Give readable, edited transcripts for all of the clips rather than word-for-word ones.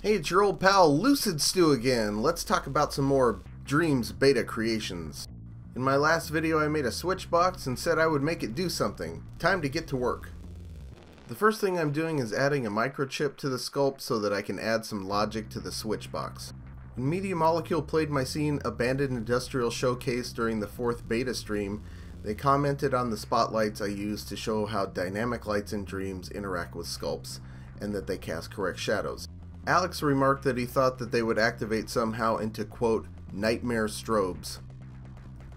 Hey, it's your old pal Lucid Stew again. Let's talk about some more Dreams beta creations. In my last video I made a switch box and said I would make it do something. Time to get to work. The first thing I'm doing is adding a microchip to the sculpt so that I can add some logic to the switch box. When Media Molecule played my scene Abandoned Industrial Showcase during the 4th beta stream, they commented on the spotlights I used to show how dynamic lights in Dreams interact with sculpts and that they cast correct shadows. Alex remarked that he thought that they would activate somehow into, quote, nightmare strobes.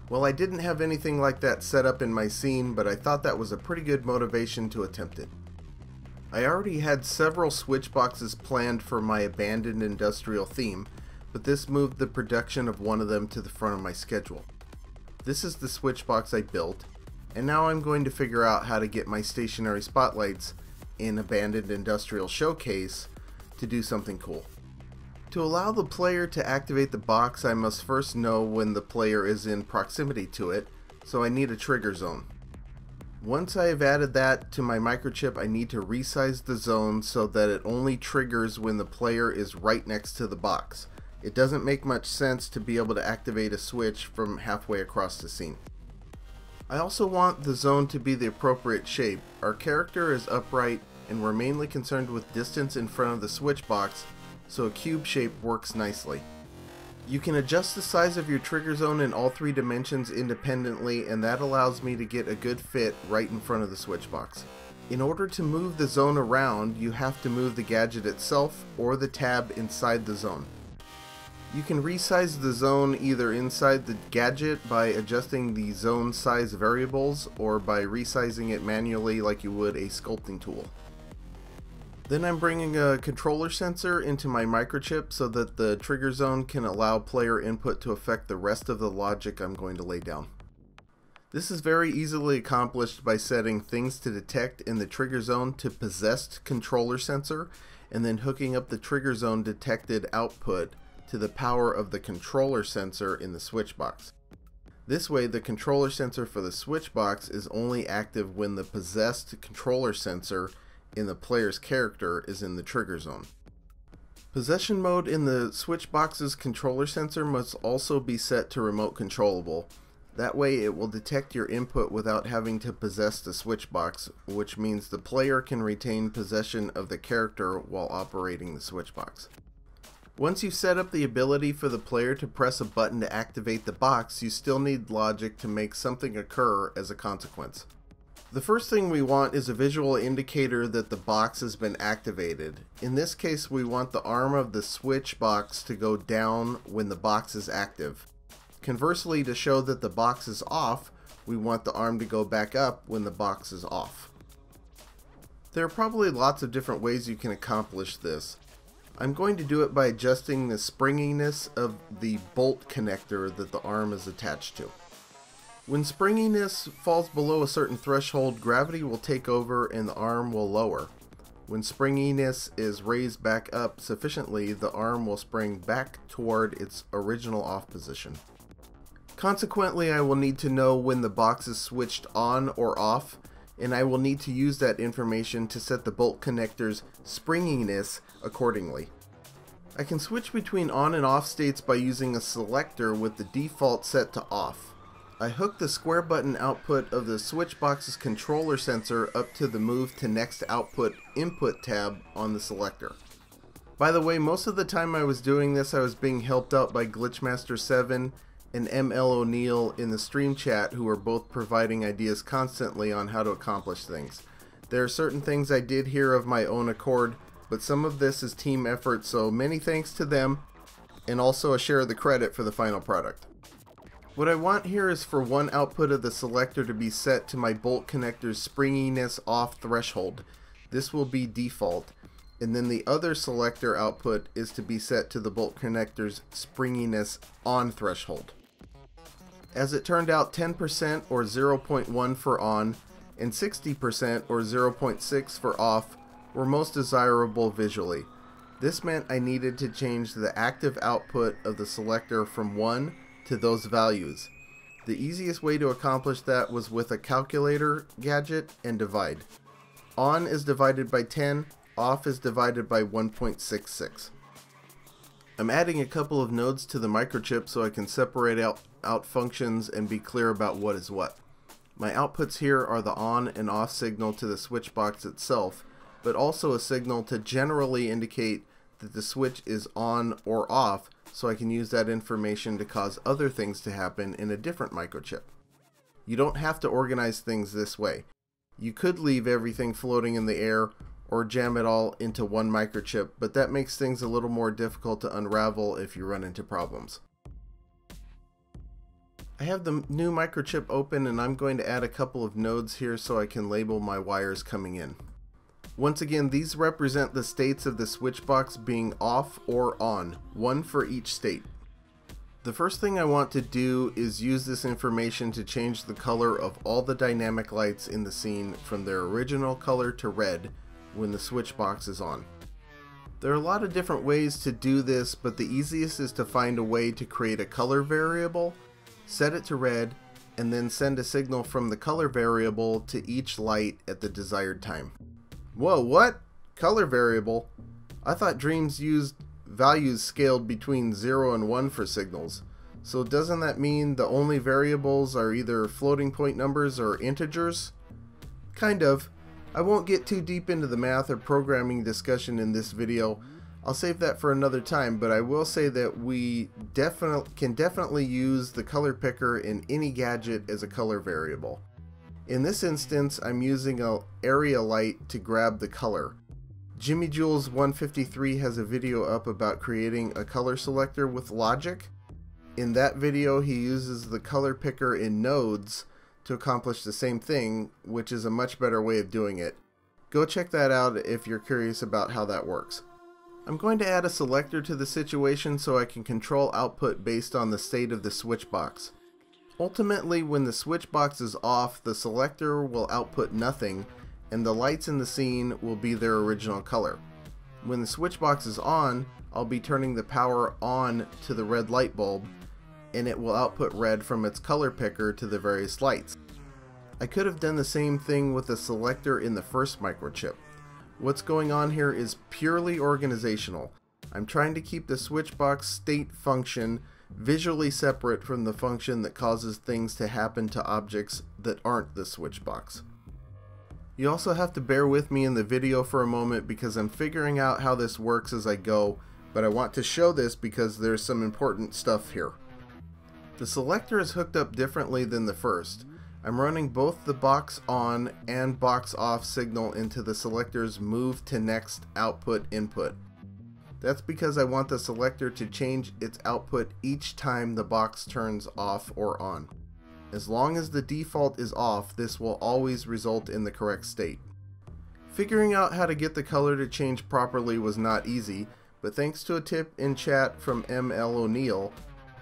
Well, I didn't have anything like that set up in my scene, but I thought that was a pretty good motivation to attempt it. I already had several switch boxes planned for my abandoned industrial theme, but this moved the production of one of them to the front of my schedule. This is the switch box I built, and now I'm going to figure out how to get my stationary spotlights in Abandoned Industrial Showcase to do something cool. To allow the player to activate the box, I must first know when the player is in proximity to it, so I need a trigger zone. Once I have added that to my microchip, I need to resize the zone so that it only triggers when the player is right next to the box. It doesn't make much sense to be able to activate a switch from halfway across the scene. I also want the zone to be the appropriate shape. Our character is upright and we're mainly concerned with distance in front of the switch box, so a cube shape works nicely. You can adjust the size of your trigger zone in all 3 dimensions independently, and that allows me to get a good fit right in front of the switch box. In order to move the zone around, you have to move the gadget itself or the tab inside the zone. You can resize the zone either inside the gadget by adjusting the zone size variables or by resizing it manually like you would a sculpting tool. Then I'm bringing a controller sensor into my microchip so that the trigger zone can allow player input to affect the rest of the logic I'm going to lay down. This is very easily accomplished by setting things to detect in the trigger zone to possessed controller sensor and then hooking up the trigger zone detected output to the power of the controller sensor in the switch box. This way the controller sensor for the switch box is only active when the possessed controller sensor in the player's character is in the trigger zone. Possession mode in the switch box's controller sensor must also be set to remote controllable. That way it will detect your input without having to possess the switch box, which means the player can retain possession of the character while operating the switch box. Once you've set up the ability for the player to press a button to activate the box, you still need logic to make something occur as a consequence. The first thing we want is a visual indicator that the box has been activated. In this case, we want the arm of the switch box to go down when the box is active. Conversely, to show that the box is off, we want the arm to go back up when the box is off. There are probably lots of different ways you can accomplish this. I'm going to do it by adjusting the springiness of the bolt connector that the arm is attached to. When springiness falls below a certain threshold, gravity will take over and the arm will lower. When springiness is raised back up sufficiently, the arm will spring back toward its original off position. Consequently, I will need to know when the box is switched on or off, and I will need to use that information to set the bolt connector's springiness accordingly. I can switch between on and off states by using a selector with the default set to off. I hook the square button output of the switch box's controller sensor up to the Move to Next Output Input tab on the selector. By the way, most of the time I was doing this, I was being helped out by Glitchmaster7 and ML O'Neill in the stream chat, who are both providing ideas constantly on how to accomplish things. There are certain things I did here of my own accord, but some of this is team effort, so many thanks to them, and also a share of the credit for the final product. What I want here is for one output of the selector to be set to my bolt connector's springiness off threshold. This will be default, and then the other selector output is to be set to the bolt connector's springiness on threshold. As it turned out, 10% or 0.1 for on and 60% or 0.6 for off were most desirable visually. This meant I needed to change the active output of the selector from 1 to those values. The easiest way to accomplish that was with a calculator gadget and divide. On is divided by 10, off is divided by 1.66. I'm adding a couple of nodes to the microchip so I can separate out functions and be clear about what is what. My outputs here are the on and off signal to the switch box itself, but also a signal to generally indicate that the switch is on or off, so I can use that information to cause other things to happen in a different microchip. You don't have to organize things this way. You could leave everything floating in the air or jam it all into one microchip, but that makes things a little more difficult to unravel if you run into problems. I have the new microchip open and I'm going to add a couple of nodes here so I can label my wires coming in. Once again, these represent the states of the switch box being off or on, one for each state. The first thing I want to do is use this information to change the color of all the dynamic lights in the scene from their original color to red when the switch box is on. There are a lot of different ways to do this, but the easiest is to find a way to create a color variable, set it to red, and then send a signal from the color variable to each light at the desired time. Whoa, what? Color variable? I thought Dreams used values scaled between 0 and 1 for signals. So doesn't that mean the only variables are either floating point numbers or integers? Kind of. I won't get too deep into the math or programming discussion in this video. I'll save that for another time, but I will say that we can definitely use the color picker in any gadget as a color variable. In this instance, I'm using an area light to grab the color. Jimmy Jules 153 has a video up about creating a color selector with logic. In that video, he uses the color picker in nodes to accomplish the same thing, which is a much better way of doing it. Go check that out if you're curious about how that works. I'm going to add a selector to the situation so I can control output based on the state of the switch box. Ultimately, when the switch box is off, the selector will output nothing, and the lights in the scene will be their original color. When the switch box is on, I'll be turning the power on to the red light bulb, and it will output red from its color picker to the various lights. I could have done the same thing with the selector in the first microchip. What's going on here is purely organizational. I'm trying to keep the switch box state function visually separate from the function that causes things to happen to objects that aren't the switch box. You also have to bear with me in the video for a moment because I'm figuring out how this works as I go, but I want to show this because there's some important stuff here. The selector is hooked up differently than the first. I'm running both the box on and box off signal into the selector's move to next output input. That's because I want the selector to change its output each time the box turns off or on. As long as the default is off, this will always result in the correct state. Figuring out how to get the color to change properly was not easy, but thanks to a tip in chat from ML O'Neill,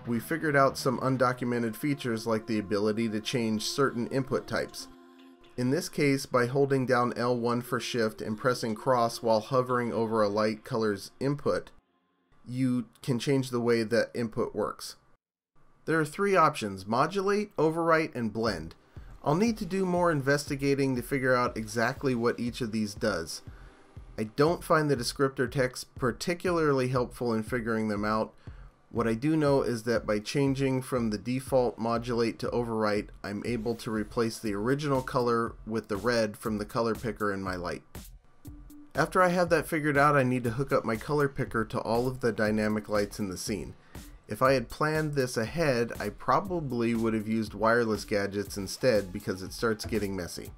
we figured out some undocumented features like the ability to change certain input types. In this case, by holding down L1 for shift and pressing cross while hovering over a light color's input, you can change the way that input works. There are three options: modulate, overwrite, and blend. I'll need to do more investigating to figure out exactly what each of these does. I don't find the descriptor text particularly helpful in figuring them out. What I do know is that by changing from the default modulate to overwrite, I'm able to replace the original color with the red from the color picker in my light. After I have that figured out, I need to hook up my color picker to all of the dynamic lights in the scene. If I had planned this ahead, I probably would have used wireless gadgets instead because it starts getting messy.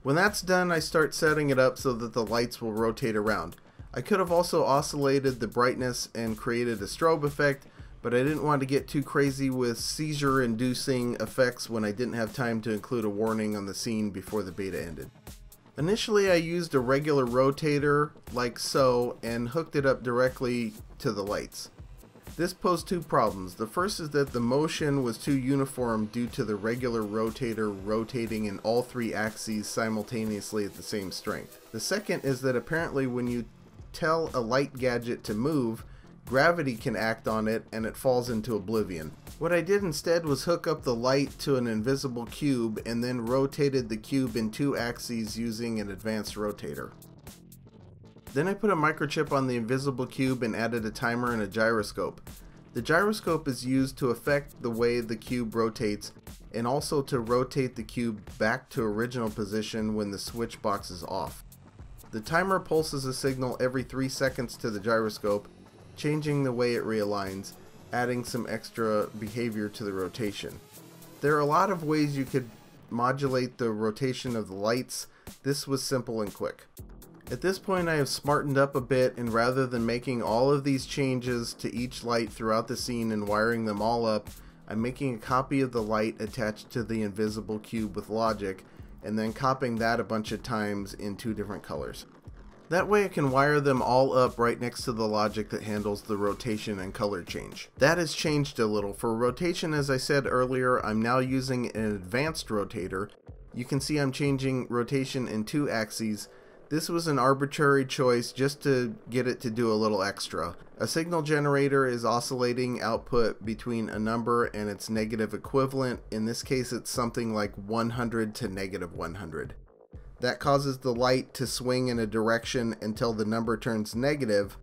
When that's done, I start setting it up so that the lights will rotate around. I could have also oscillated the brightness and created a strobe effect, but I didn't want to get too crazy with seizure-inducing effects when I didn't have time to include a warning on the scene before the beta ended. Initially, I used a regular rotator, like so, and hooked it up directly to the lights. This posed two problems. The first is that the motion was too uniform due to the regular rotator rotating in all three axes simultaneously at the same strength. The second is that apparently when you tell a light gadget to move, gravity can act on it and it falls into oblivion. What I did instead was hook up the light to an invisible cube and then rotated the cube in two axes using an advanced rotator. Then I put a microchip on the invisible cube and added a timer and a gyroscope. The gyroscope is used to affect the way the cube rotates and also to rotate the cube back to original position when the switch box is off. The timer pulses a signal every 3 seconds to the gyroscope, changing the way it realigns, adding some extra behavior to the rotation. There are a lot of ways you could modulate the rotation of the lights. This was simple and quick. At this point I have smartened up a bit, and rather than making all of these changes to each light throughout the scene and wiring them all up, I'm making a copy of the light attached to the invisible cube with logic, and then copying that a bunch of times in 2 different colors. That way I can wire them all up right next to the logic that handles the rotation and color change. That has changed a little. For rotation, as I said earlier, I'm now using an advanced rotator. You can see I'm changing rotation in 2 axes. This was an arbitrary choice just to get it to do a little extra. A signal generator is oscillating output between a number and its negative equivalent. In this case it's something like 100 to negative 100. That causes the light to swing in a direction until the number turns negative,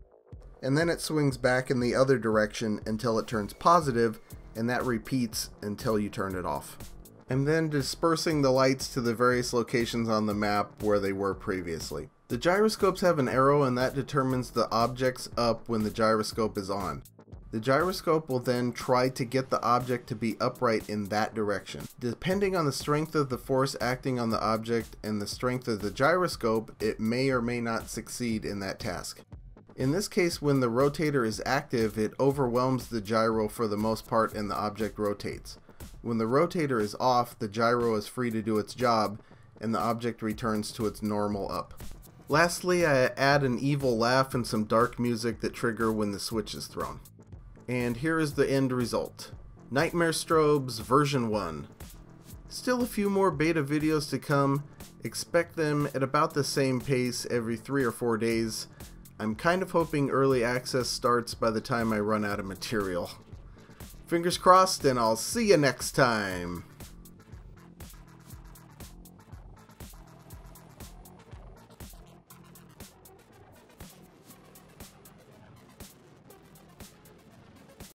and then it swings back in the other direction until it turns positive, and that repeats until you turn it off. I'm then dispersing the lights to the various locations on the map where they were previously. The gyroscopes have an arrow, and that determines the objects up when the gyroscope is on. The gyroscope will then try to get the object to be upright in that direction. Depending on the strength of the force acting on the object and the strength of the gyroscope, it may or may not succeed in that task. In this case, when the rotator is active, it overwhelms the gyro for the most part and the object rotates. When the rotator is off, the gyro is free to do its job and the object returns to its normal up. Lastly, I add an evil laugh and some dark music that trigger when the switch is thrown. And here is the end result. Nightmare Strobes version 1. Still a few more beta videos to come. Expect them at about the same pace every 3 or 4 days. I'm kind of hoping early access starts by the time I run out of material. Fingers crossed, and I'll see you next time.